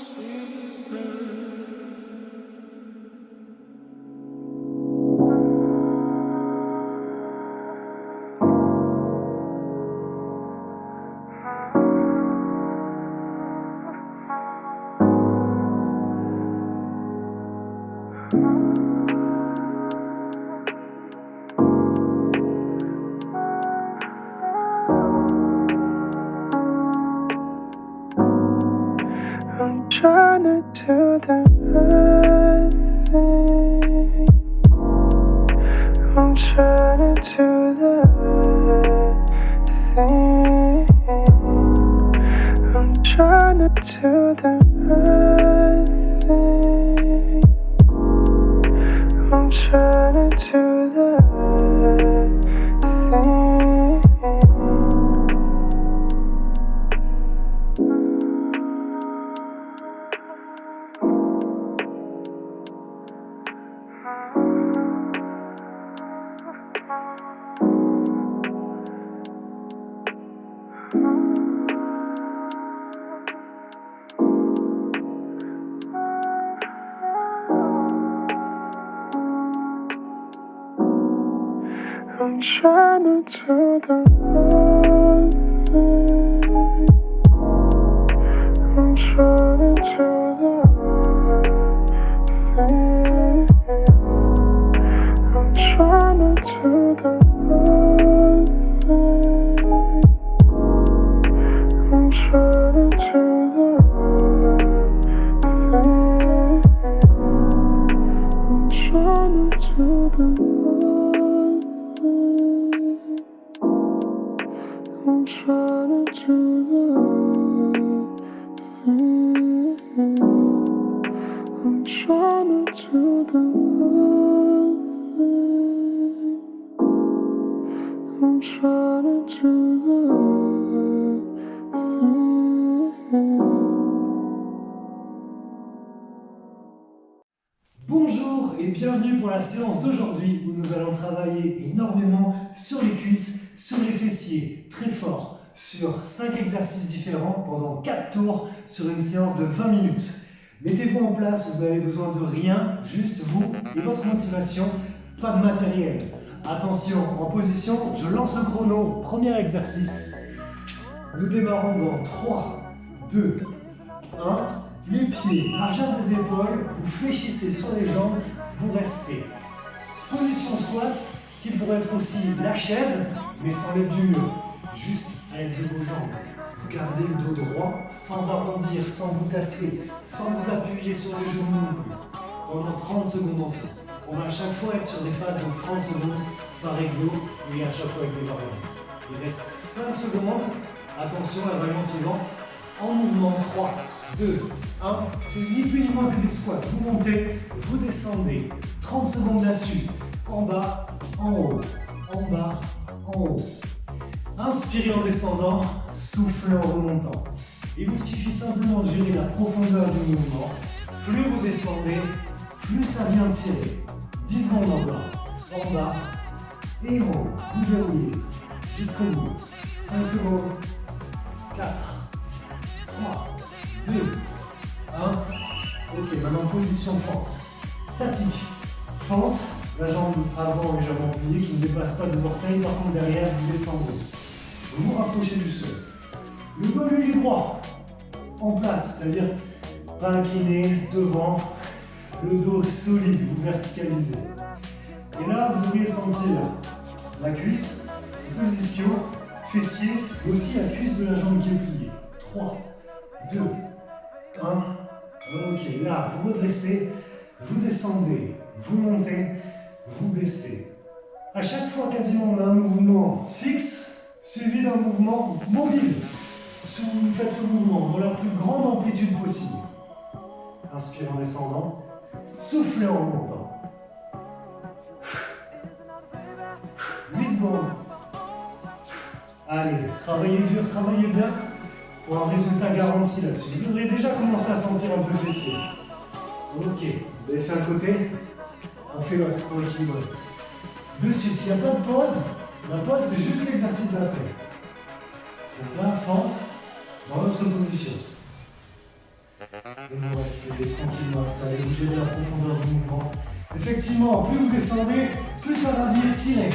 I'm trying to do the right thing. I'm trying to do the right thing. I'm trying to do the right thing. I'm trying to do the right thing. I'm trying to do the right thing. I'm trying to do the right thing. I'm trying to do the right thing. I'm trying to do the right thing. I'm trying to do the right thing. I'm trying to do the right thing. I'm trying to do the right thing. I'm trying to do the right thing. Bonjour et bienvenue pour la séance d'aujourd'hui où nous allons travailler énormément sur les cuisses, sur les fessiers, très fort, sur 5 exercices différents pendant 4 tours sur une séance de 20 minutes. Mettez-vous en place, vous avez besoin de rien, juste vous et votre motivation, pas de matériel. Attention, en position, je lance le chrono, premier exercice. Nous démarrons dans 3, 2, 1. Les pieds, largeur des épaules, vous fléchissez sur les jambes, vous restez. Position squat, ce qui pourrait être aussi la chaise, mais sans l'aide du mur, juste à l'aide de vos jambes. Vous gardez le dos droit, sans arrondir, sans vous tasser, sans vous appuyer sur les genoux non plus. Pendant 30 secondes en tout. On va à chaque fois être sur des phases de 30 secondes par exo, et à chaque fois avec des variantes. Il reste 5 secondes. Attention à la variante suivante. En mouvement, 3, 2, 1. C'est ni plus ni moins que des squats. Vous montez, vous descendez. 30 secondes là-dessus. En bas, en haut. En bas, en haut. Inspirez en descendant, soufflez en remontant. Il vous suffit simplement de gérer la profondeur du mouvement. Plus vous descendez, plus ça vient tirer. 10 secondes encore. En bas et en haut. Vous verrouillez jusqu'au bout. 5 secondes. 4, 3, 2, 1. Ok, maintenant position fente. Statique. Fente, la jambe avant légèrement pliée qui ne dépasse pas des orteils. Par contre, derrière, vous descendez. Vous vous rapprochez du sol. Le dos, lui, il est droit. En place, c'est-à-dire pas incliné, devant. Le dos solide, vous verticalisez. Et là, vous devriez sentir la cuisse, un peu les ischios, fessiers, mais aussi la cuisse de la jambe qui est pliée. 3, 2, 1. Ok, là, vous redressez, vous descendez, vous montez, vous baissez. À chaque fois, quasiment, on a un mouvement fixe, suivi d'un mouvement mobile. Si vous faites le mouvement dans la plus grande amplitude possible. Inspirez en descendant, soufflez en montant. 8 secondes. Allez, travaillez dur, travaillez bien pour un résultat garanti là-dessus. Vous devrez déjà commencer à sentir un peu le fessier. Ok, vous avez fait un côté, on fait l'autre pour équilibrer. De suite, il n'y a pas de pause. La pause, c'est juste l'exercice d'après. Donc la fente dans notre position. Et vous restez tranquillement installé, vous gérez la profondeur du mouvement. Effectivement, plus vous descendez, plus ça va venir tirer.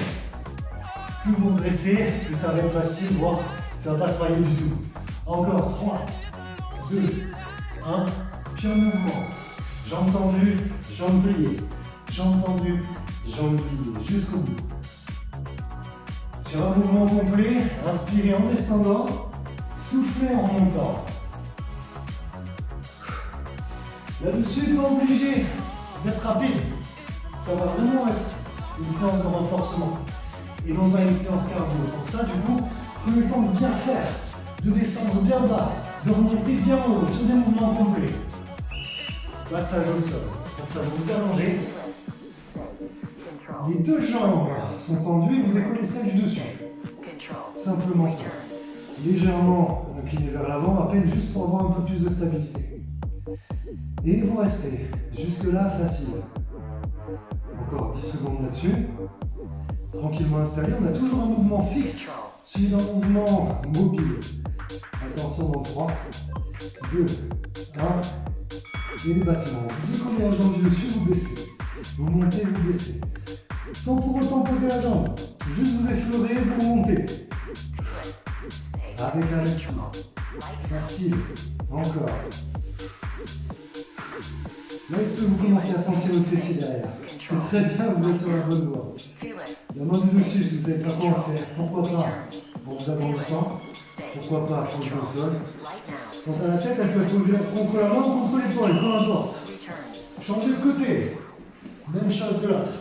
Plus vous redressez, plus ça va être facile, voire ça ne va pas travailler du tout. Encore 3, 2, 1, puis un mouvement. Jambes tendues, jambes pliées. Jambes tendues, jambes pliées, jusqu'au bout. Sur un mouvement complet, inspirez en descendant, soufflez en remontant. Là-dessus, pas obligé d'être rapide. Ça va vraiment être une séance de renforcement et non pas une séance cardio. Pour ça, du coup, prenez le temps de bien faire, de descendre bien bas, de remonter bien haut sur des mouvements complets. Passage au sol. Pour ça, vous vous allongez. Les deux jambes sont tendues et vous décollez celle du dessus. Simplement ça. Légèrement incliné vers l'avant, à peine juste pour avoir un peu plus de stabilité. Et vous restez. Jusque-là, facile. Encore 10 secondes là-dessus. Tranquillement installé. On a toujours un mouvement fixe, suivi d'un mouvement mobile. Attention dans 3, 2, 1. Et les battements. Vous décollez la jambe du dessus, vous baissez. Vous montez, vous baissez. Sans pour autant poser la jambe. Juste vous effleurez, vous remontez. Avec un respire. Facile. Encore. Là, est-ce que vous commencez à sentir le fessier derrière? C'est très bien, vous êtes sur la bonne voie. La main du dessus, si vous ne savez pas quoi en faire, pourquoi pas en vous agrandissant, pourquoi pas poser au sol. Quant à la tête, elle peut être posée contre la main ou contre l'épaule, peu importe. Changez de côté. Même chose de l'autre.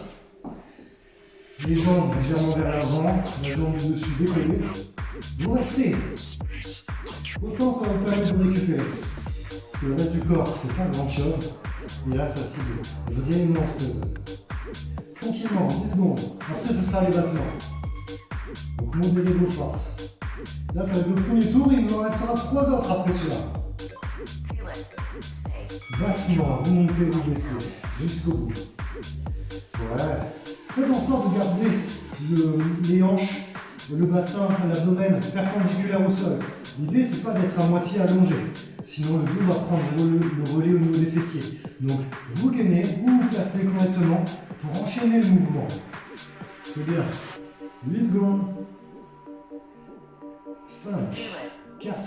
Les jambes légèrement vers l'avant, la jambe du dessus décollée. Vous restez. Autant ça va vous permettre de récupérer. Parce que le reste du corps ne fait pas grand chose. Et là, ça cible. Vraiment lanceuse. Tranquillement, 10 secondes. Après, ce sera les battements. Donc, modérez vos forces. Là, ça va être le premier tour et il nous en restera 3 autres après celui-là. Battement, vous montez, vous baissez. Jusqu'au bout. Ouais. Faites en sorte de garder les hanches, le bassin, l'abdomen perpendiculaire au sol. L'idée, c'est pas d'être à moitié allongé. Sinon, le dos va prendre le relais au niveau des fessiers. Donc, vous gainez, vous vous placez correctement pour enchaîner le mouvement. C'est bien. 8 secondes. 5, 4,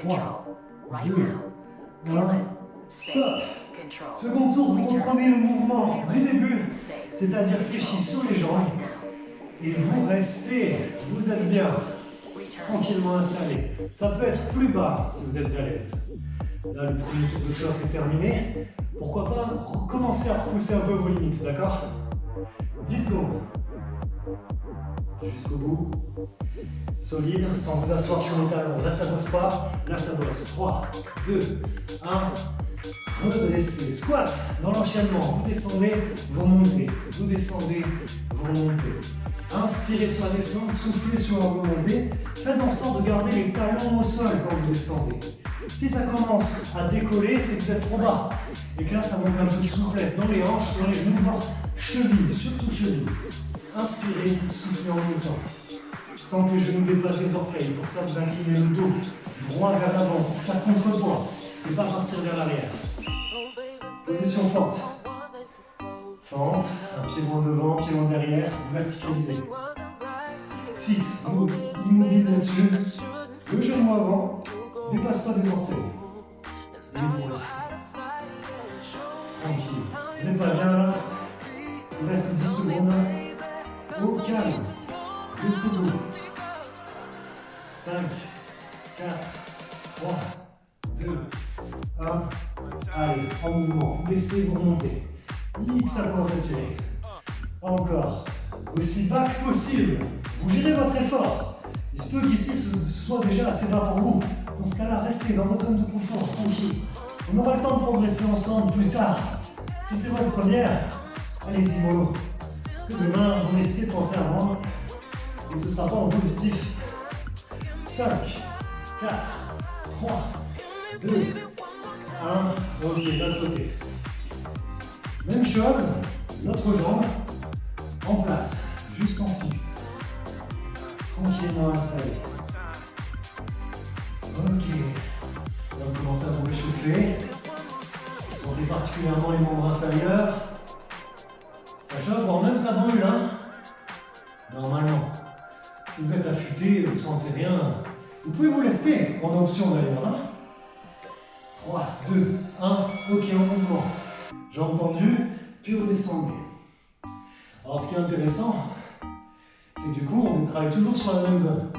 3, 2, 1. Stop. Second tour, vous reprenez le mouvement du début, c'est-à-dire fléchi sur les jambes. Et vous restez, vous êtes bien, tranquillement installé. Ça peut être plus bas si vous êtes à l'aise. Là, le premier tour de choc est terminé. Pourquoi pas commencer à repousser un peu vos limites, d'accord? 10 secondes. Jusqu'au bout. Solide, sans vous asseoir sur les talons. Là, ça bosse pas. Là, ça bosse. 3, 2, 1. Redressez. Squat dans l'enchaînement. Vous descendez, vous remontez. Vous descendez, vous remontez. Inspirez sur la descente, soufflez sur la remontée. Faites en sorte de garder les talons au sol quand vous descendez. Si ça commence à décoller, c'est que vous êtes trop bas. Et que là, ça manque un peu de souplesse dans les hanches, dans les genoux, voire chevilles, surtout chevilles. Inspirez, soufflez en montant. Sans que les genoux dépassent les orteils. Pour ça, vous inclinez le dos droit vers l'avant pour faire contrepoids et pas partir vers l'arrière. Position forte. Fente, un pied loin devant, pied loin derrière, vous verticalisez. Fixe, immobile là-dessus. Le genou avant, dépasse pas des orteils. Et vous restez. Tranquille. Vous n'êtes pas bien là. Il reste 10 secondes. Au calme. Jusqu'au bout. 5, 4, 3, 2, 1. Allez, en mouvement. Vous baissez, vous remontez. X, ça commence à tirer. Encore. Aussi bas que possible. Vous gérez votre effort. Il se peut qu'ici ce soit déjà assez bas pour vous. Dans ce cas-là, restez dans votre zone de confort, tranquille. On aura le temps de progresser ensemble plus tard. Si c'est votre première, allez-y mollo. Parce que demain, vous risquez de penser à moi. Et ce ne sera pas en positif. 5, 4, 3, 2, 1. Ok, de l'autre côté. Même chose, l'autre jambe en place, juste en fixe. Tranquillement installé. Ok. va commencer à vous réchauffer. Sentez particulièrement les membres inférieurs. Ça chauffe, voire même ça brûle, hein. Normalement. Si vous êtes affûté, vous ne sentez rien, vous pouvez vous laisser, en option d'ailleurs. Hein. 3, 2, 1, ok, en mouvement. Jambes tendues, puis vous descendez. Alors ce qui est intéressant, c'est que du coup, on travaille toujours sur la même zone.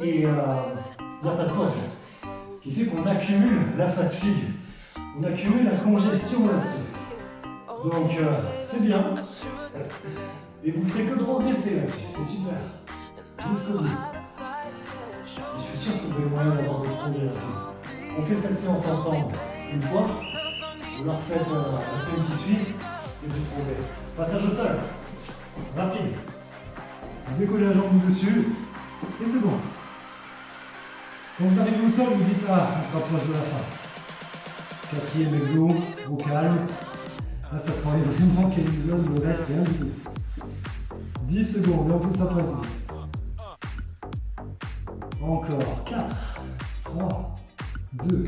Et il n'y a pas de pause. Ce qui fait qu'on accumule la fatigue, on accumule la congestion là-dessus. Donc c'est bien. Et vous ne ferez que progresser là-dessus, c'est super. Jusqu'au bout. Je suis sûr que vous avez moyen d'avoir des progrès là-dessus. On fait cette séance ensemble une fois, vous la refaites la semaine qui suit, et vous progrès. Passage au sol, rapide. Vous décollez la jambe dessus, et c'est bon. Quand vous arrivez au sol, vous dites ah, on se rapproche de la fin. Quatrième exo, au calme. Là, ça travaille vraiment quel isole, le reste, rien du tout. 10 secondes, et on pousse ça passe vite. Encore 4, 3, 2,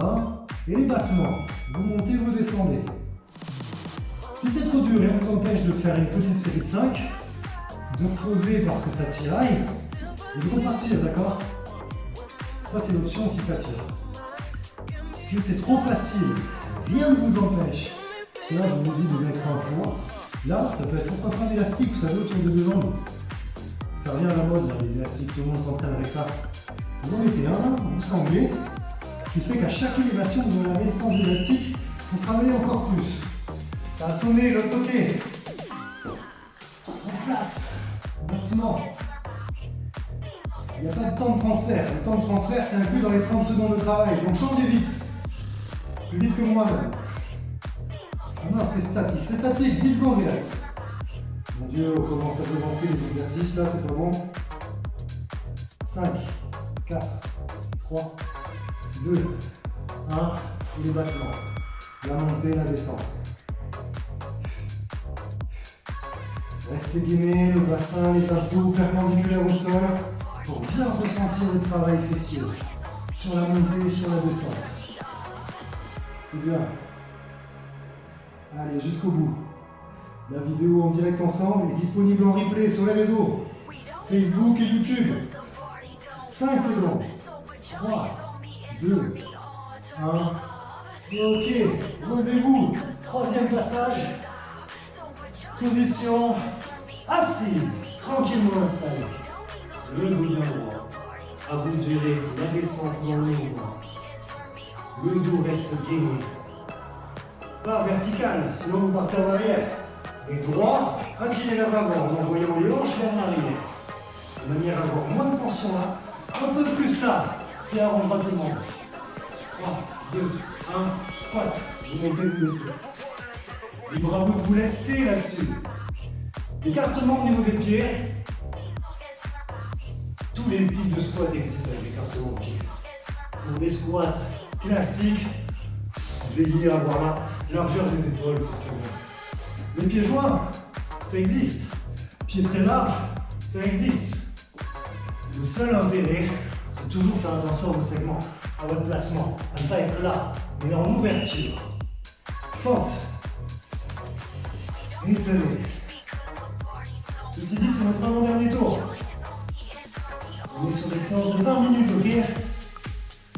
1. Et les battements. Vous montez, vous descendez. Si c'est trop dur et on vous empêche de faire une petite série de 5, de reposer parce que ça tiraille, et de repartir, d'accord? Ça, c'est l'option si ça tire. Si c'est trop facile, rien ne vous empêche. Et là, je vous ai dit de mettre un poids. Là, ça peut être pourquoi pas l'élastique, vous savez, autour de deux jambes. Ça revient à la mode, là, les élastiques, tout le monde s'entraîne avec ça. Vous en mettez un, vous sanglez, ce qui fait qu'à chaque élévation, vous avez la résistance d'élastique pour travailler encore plus. Ça a sonné de l'autre côté. En place, bâtiment. Il n'y a pas de temps de transfert. Le temps de transfert, c'est inclus dans les 30 secondes de travail. Donc changez vite. Plus vite que moi-même. Ah non, c'est statique, 10 secondes il reste. Mon Dieu, on commence à devancer les exercices, là, c'est pas bon. 5, 4, 3, 2, 1, et les battements. La montée, la descente. Restez gainés, le bassin, les abdos perpendiculaires au sol, pour bien ressentir le travail fessier. Sur la montée, sur la descente. C'est bien. Allez, jusqu'au bout. La vidéo en direct ensemble est disponible en replay sur les réseaux Facebook et YouTube. 5 secondes. 3, 2, 1. Ok, levez-vous. Troisième passage. Position assise. Tranquillement installée. Le dos bien droit. À vous de gérer la descente dans le mouvement. Le dos reste gainé. Pas vertical, sinon vous partez en arrière. Et droit, incliné vers l'avant, en envoyant les hanches vers l'arrière. De manière à avoir moins de tension là, un peu plus là, ce qui arrangera tout le monde. 3, 2, 1, squat. Vous montez, vous baissez. Libre à vous de vous lester là-dessus. Écartement au niveau des pieds. Tous les types de squats existent avec l'écartement de pieds. Pour des squats classiques, veillez à avoir la largeur des épaules, c'est ce que vous. Les pieds joints, ça existe. Pieds très larges, ça existe. Le seul intérêt, c'est toujours faire attention à vos segments, à votre placement, à ne pas être là, mais en ouverture. Fente. Et tenez. Ceci dit, c'est notre avant-dernier tour. On est sur des séances de 20 minutes, ok?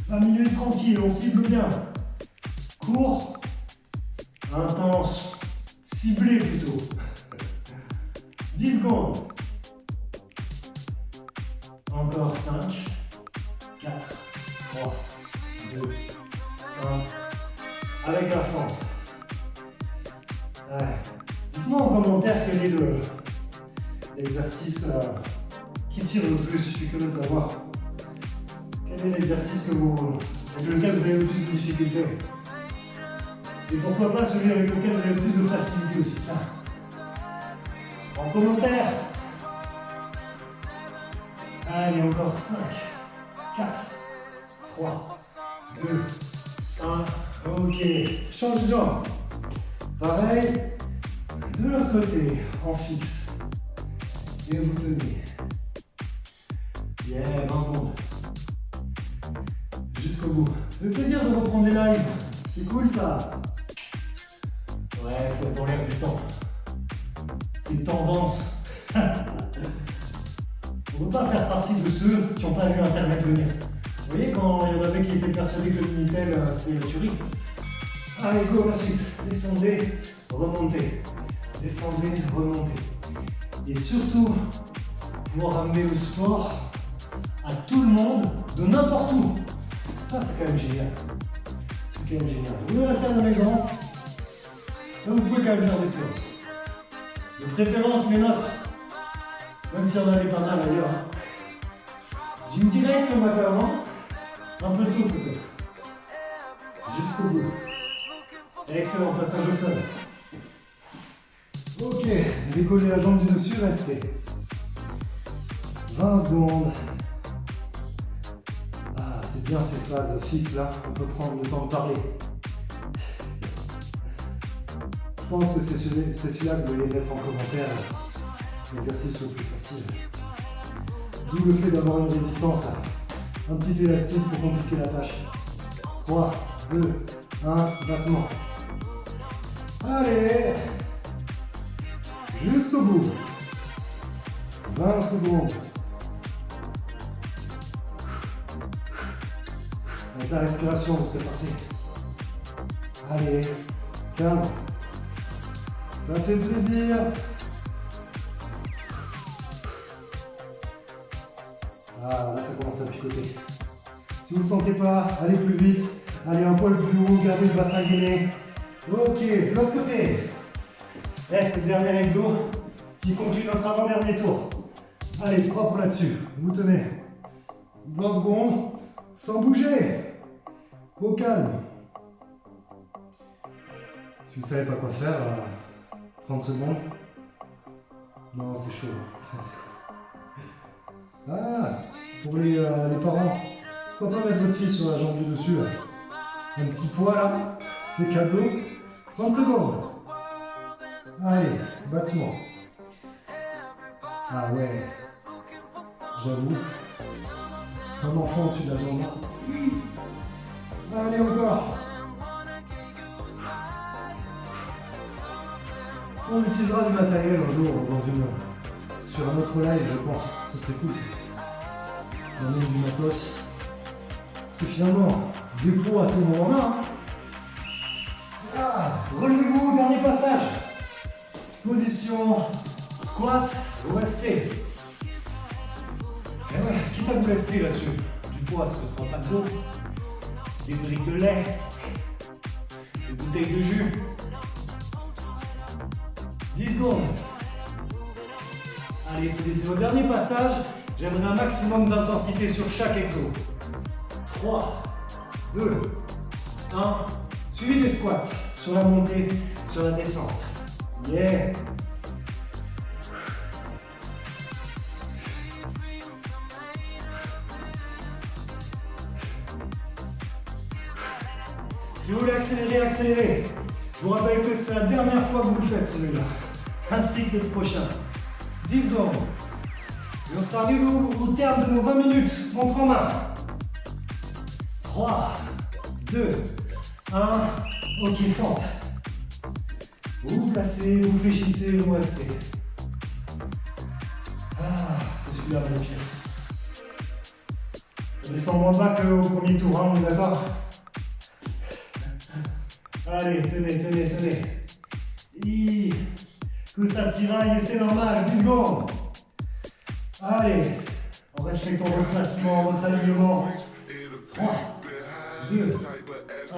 20 minutes tranquille, on cible bien. Court, intense, ciblé plutôt. 10 secondes. Encore 5, 4, 3, 2, 1. Avec la force. Ouais. Dites-moi en commentaire quel est l'exercice qui tire le plus. Je suis curieux de savoir. Quel est l'exercice avec lequel vous avez le plus de difficultés? Et pourquoi pas celui avec lequel vous avez le plus de facilité aussi. Tiens. En commentaire. Allez, encore 5, 4, 3, 2, 1. Ok. Change de jambe. Pareil. De l'autre côté, en fixe. Et vous tenez. Yeah, 20 secondes. jusqu'au bout. Ça fait plaisir de reprendre les lives. C'est cool ça. Ouais, faut être dans l'air du temps. C'est tendance. On ne peut pas faire partie de ceux qui n'ont pas vu Internet venir. Vous voyez quand il y en avait qui étaient persuadés que le Minitel c'était la tuerie. Allez, go la suite. Descendez, remontez. Descendez, remontez. Et surtout, pouvoir amener le sport à tout le monde, de n'importe où. Ça, c'est quand même génial. C'est quand même génial. Vous voulez rester à la maison, là, vous pouvez quand même faire des séances. De préférence, les nôtres. Même si on en avait pas mal ailleurs. J'ai une directe le matin avant. Un peu tôt peut-être. Jusqu'au bout. Excellent, passage au sol. Ok, décollez la jambe du dessus, restez. 20 secondes. Ah, c'est bien ces phases fixes là, on peut prendre le temps de parler. Je pense que c'est celui-là que vous allez mettre en commentaire, l'exercice le plus facile. D'où le fait d'avoir une résistance, un petit élastique pour compliquer la tâche. 3, 2, 1, battement. Allez, jusqu'au bout. 20 secondes. Avec la respiration, c'est parti. Allez, 15. Ça fait plaisir. Ah, là ça commence à picoter. Si vous ne le sentez pas, allez plus vite. Allez un poil plus haut, gardez le bassin gainé. Ok, l'autre côté. Là, c'est le dernier exo qui conclut notre avant-dernier tour. Allez, propre là-dessus. Vous tenez 20 secondes sans bouger. Au calme. Si vous ne savez pas quoi faire, 30 secondes. Non, c'est chaud. 30 secondes. Ah, pour les parents, pourquoi pas mettre votre fille sur la jambe du dessus là. Un petit poids là, c'est cadeau. 30 secondes. Allez, battement. Ah ouais, j'avoue. Un enfant au-dessus de la jambe. Allez, encore. On utilisera du matériel un jour sur un autre live, je pense. Ce serait cool. D'amener du matos. Parce que finalement, des pros à tout moment là. Ah, relevez-vous, dernier passage. Position, squat, vous restez. Et ouais, quitte à vous rester là-dessus. Du poids, ça ne fera pas de dos. Des briques de lait. Des bouteilles de jus. 10 secondes. Allez, c'est votre dernier passage. J'aimerais un maximum d'intensité sur chaque exo. 3, 2, 1. Suivi des squats sur la montée, sur la descente. Yeah. Si vous voulez accélérer, accélérez. Je vous rappelle que c'est la dernière fois que vous le faites celui-là, ainsi que le prochain. 10 secondes. Et on sera arrivé au terme de nos 20 minutes. Montre en main. 3, 2, 1. Ok, fente. Vous vous placez, vous fléchissez, vous restez. Ah, c'est celui-là le pire. Ça descend moins bas qu'au premier tour, hein, on est d'accord? Allez, tenez, tenez, tenez. Que ça tiraille et c'est normal, 10 secondes. Allez, en respectant votre placement, votre alignement. 3, 2,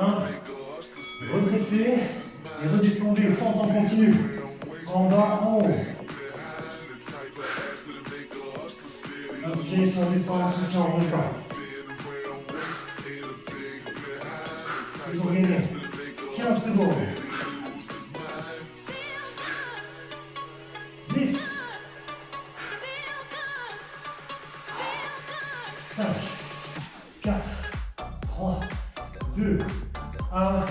1. Redressez et redescendez, fente en continu. En bas, en haut. Inspirez sur le descend, soufflez en montant. Toujours gainé. 15 secondes. 10. 5, 4, 3, 2, 1.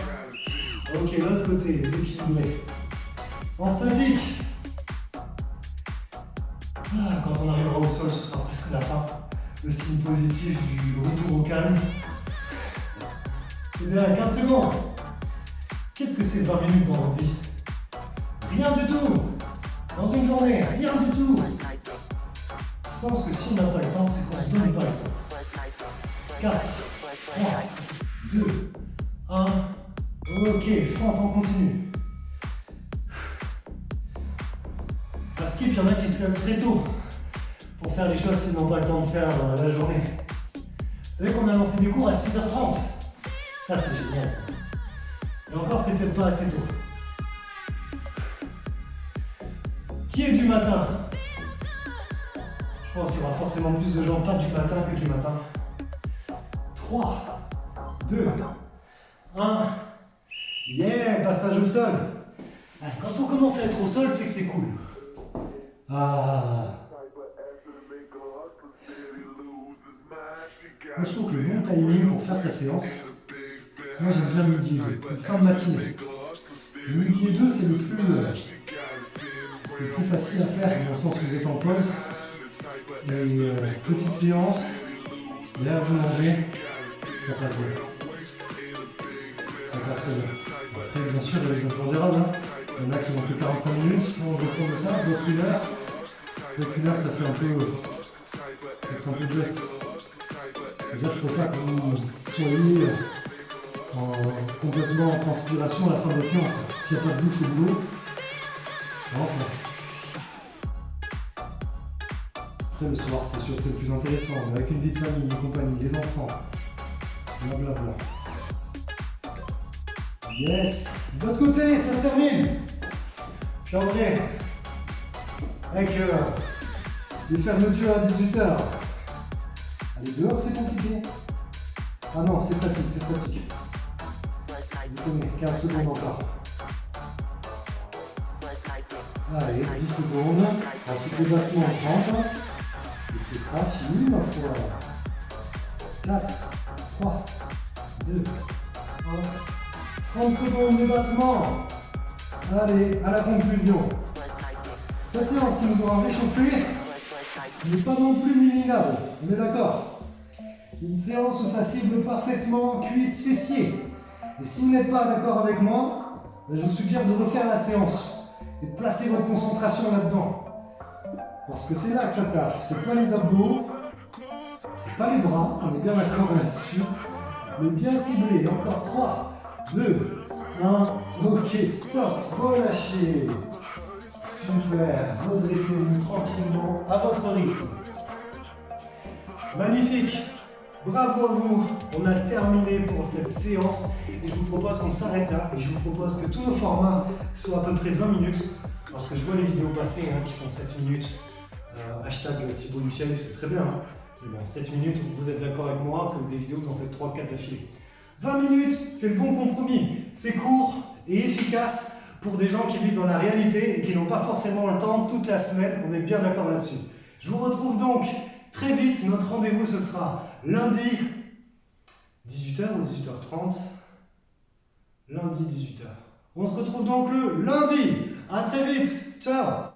Ok, l'autre côté, déséquilibré. En statique. Quand on arrivera au sol, ce sera presque la fin. Le signe positif du retour au calme. C'est bien, 15 secondes. Qu'est-ce que c'est 20 minutes dans votre vie? Rien du tout. Dans une journée, rien du tout. Je pense que si on n'a pas le temps, c'est qu'on ne donne pas le temps. 4, 3, 2, 1. Ok, fente, on continue. À skip, il y en a qui se lèvent très tôt pour faire les choses qu'ils n'ont pas le temps de faire la journée. Vous savez qu'on a lancé des cours à 6h30. Ça, c'est génial, ça. Et encore, c'est peut-être pas assez tôt. Qui est du matin? Je pense qu'il y aura forcément plus de gens pas du matin que du matin. 3, 2, 1. Yeah, passage au sol. Quand on commence à être au sol, c'est que c'est cool. Ah. Moi, je trouve que le bon timing pour faire sa séance, moi j'aime bien midi et 2, fin de matinée. Le midi et 2, c'est le plus facile à faire, dans le sens où vous êtes en pause. Et petite séance, là vous mangez, ça passe bien. Ça passe très bien. Après, bien sûr, il y a les impondérables. Il y en a qui ont que 45 minutes, on veut prendre le temps, d'autres 1 heure. D'autres 1 heure, ça fait un peu juste. C'est-à-dire qu'il ne faut pas que vous soyez complètement en transpiration à la fin de votre séance. S'il n'y a pas de douche au boulot, enfin. Après le soir, c'est sûr que c'est le plus intéressant, avec une vie de famille, une compagnie, les enfants, blablabla. Yes! De l'autre côté, ça se termine! Puis en vrai, avec les fermetures à 18h. Allez, dehors, c'est compliqué. Ah non, c'est statique, c'est statique. Vous tenez, 15 secondes encore. Allez, 10 secondes. Ensuite, les battements en 30. Et ce sera fini, ma foi. 4, 3, 2, 1. 30 secondes de battement. Allez, à la conclusion. Cette séance qui nous aura réchauffé n'est pas non plus minimale. On est d'accord? Une séance où ça cible parfaitement cuisses, fessiers. Et si vous n'êtes pas d'accord avec moi, je vous suggère de refaire la séance et de placer votre concentration là-dedans. Parce que c'est là que ça taffe. C'est pas les abdos, c'est pas les bras, on est bien d'accord là-dessus. Mais bien ciblé. Encore 3, 2, 1. Ok, stop, relâchez. Super, redressez-vous tranquillement à votre rythme. Magnifique. Bravo à vous, on a terminé pour cette séance et je vous propose qu'on s'arrête là et je vous propose que tous nos formats soient à peu près de 20 minutes parce que je vois les vidéos passer qui font 7 minutes, hashtag Thibaut Michel, c'est très bien, mais bon, 7 minutes, vous êtes d'accord avec moi que des vidéos vous en faites 3-4 d'affilée. 20 minutes, c'est le bon compromis, c'est court et efficace pour des gens qui vivent dans la réalité et qui n'ont pas forcément le temps toute la semaine, on est bien d'accord là-dessus. Je vous retrouve donc très vite, notre rendez-vous ce sera lundi 18h ou 18h30. Lundi 18h. On se retrouve donc le lundi. À très vite. Ciao.